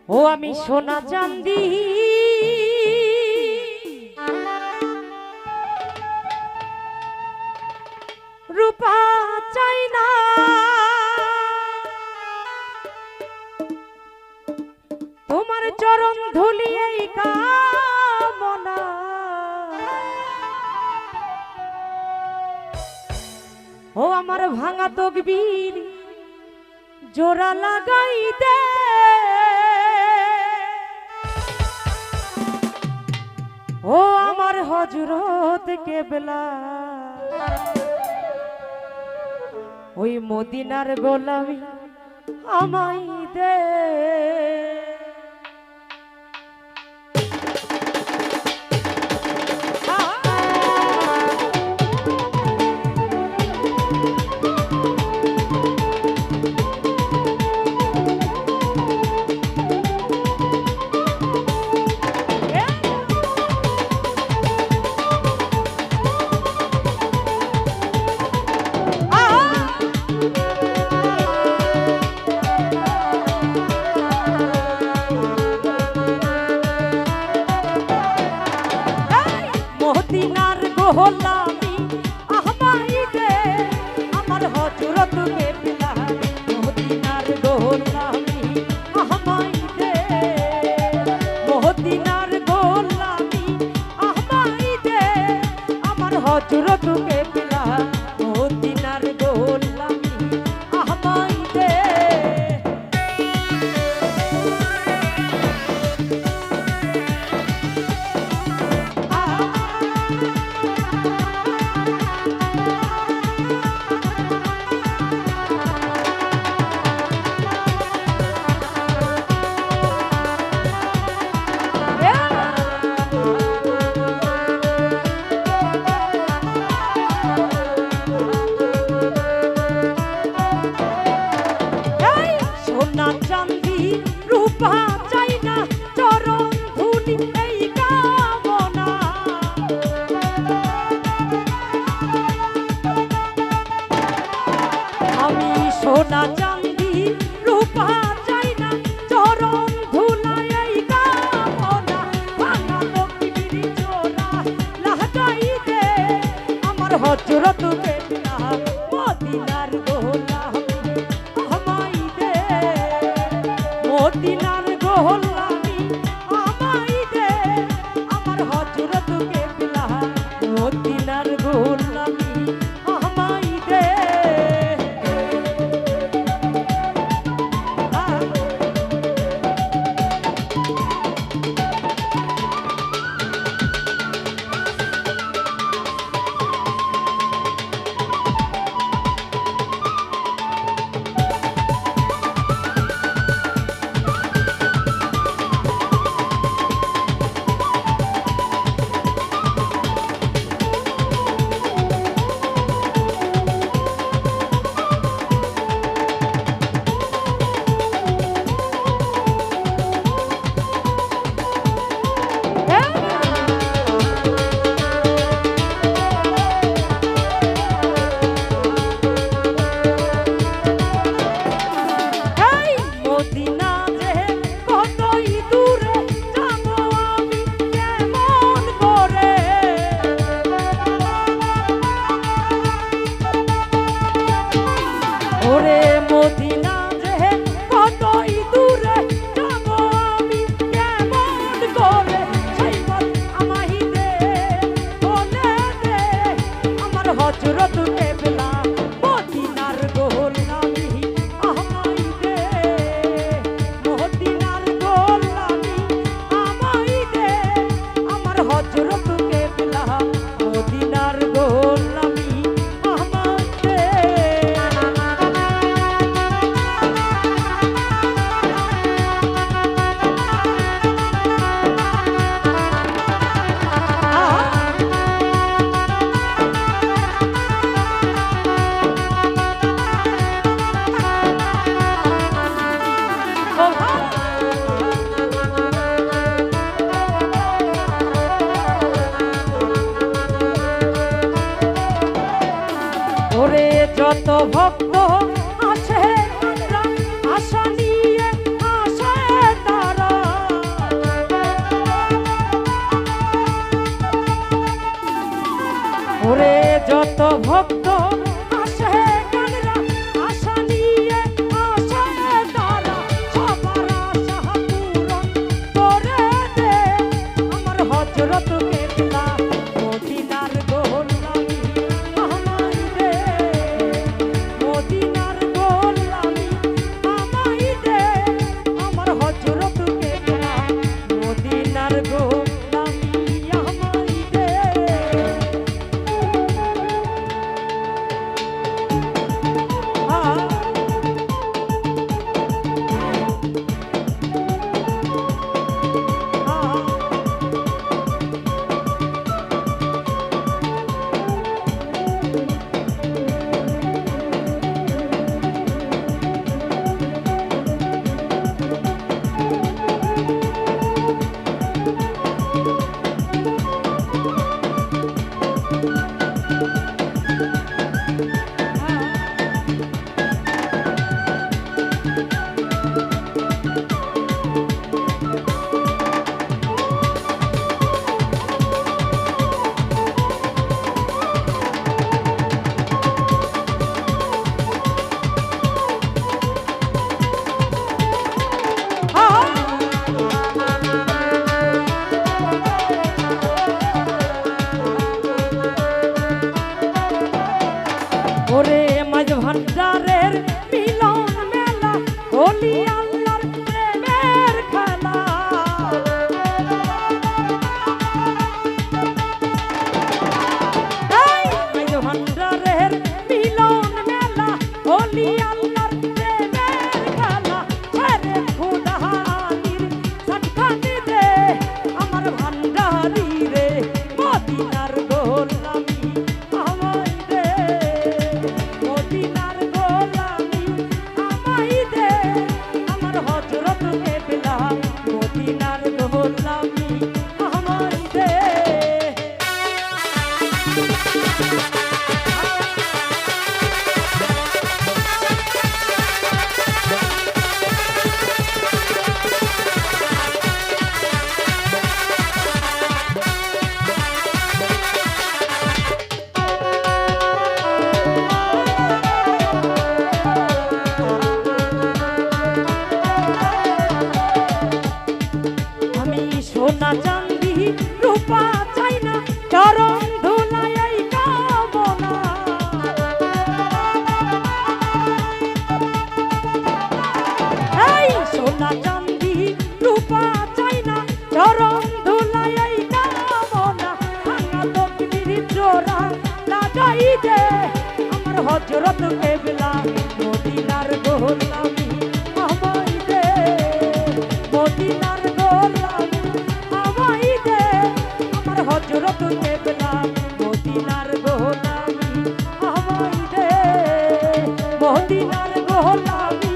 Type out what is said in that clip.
ও আমি সোনা চাঁদি রূপা চাই না, তোমার চরণ ধুলি এই কামনা। ও আমার ভাঙা তকবীর জোড়া লাগাই দে, ও আমার হযরত কেবলা ওই মদিনার গোলামি আমায় দে। মদিনার গোলামি আমায় দে, আমার হযরত কেবলা মদিনার গোলামি আমায় দে, মদিনার গোলামি আমায় দে, আমার হযরত কেবলা মদিনার গোলামি আমায় দে। সোনা চাঁদি রূপা চাই না, চরণ ধুলি এই কামনা। আমি সোনা চাঁদি রূপা চাই না, চরণ ধুলাই এই কামনা। ভাঙা তকবীর জোড়া লাগাই দে, আমার হযরত কেবলা মদিনার গোলামি আমায় দে, মদিনার গোলামি আমায় দে, আমার হযরত কেবলা মদিনার গোলামি আমায় দে। কত ভক্ত আসে গানরা আশা নিয়ে আসে তারা সবার আশা পূরণ করে দে আমার হযরত কেবলা মদিনার গোলামি আমায় দে মদিনার গোলামি আমায় দে আমার হযরত কেবলা মদিনার গোলামি আমায় দে ওরে মাঝ ভান্ডারের মিলন মেলা হোলি আল্লাহর প্রেমের খেলা এই মাঝ ভান্ডারের মিলন মেলা হোলি আল্লাহর প্রেমের খেলা ছেড়ে খুদানির সাতখানি দে আমার ভান্ডারি রে মদিনার গোলামি আমায় দে মদিনার গোলামি আমায় দে আমার হযরত কেবলা মদিনার গোলামি আমায় দে আমি সোনা চাঁদি রূপা চাই না চরণ ধুলাই এই কামনা এই সোনা চাঁদি রূপা চাই না চরণ ধুলাই এই কামনা ভাঙা তকদির জোড়া লাগাই দে আমার হযরত কেবলা মদিনার গোলামি আমায় দে মদিনার গোলামি আমায় দে আমার হযরত কেবলা মদিনার গোলামি আমায় দে মদিনার গোলামি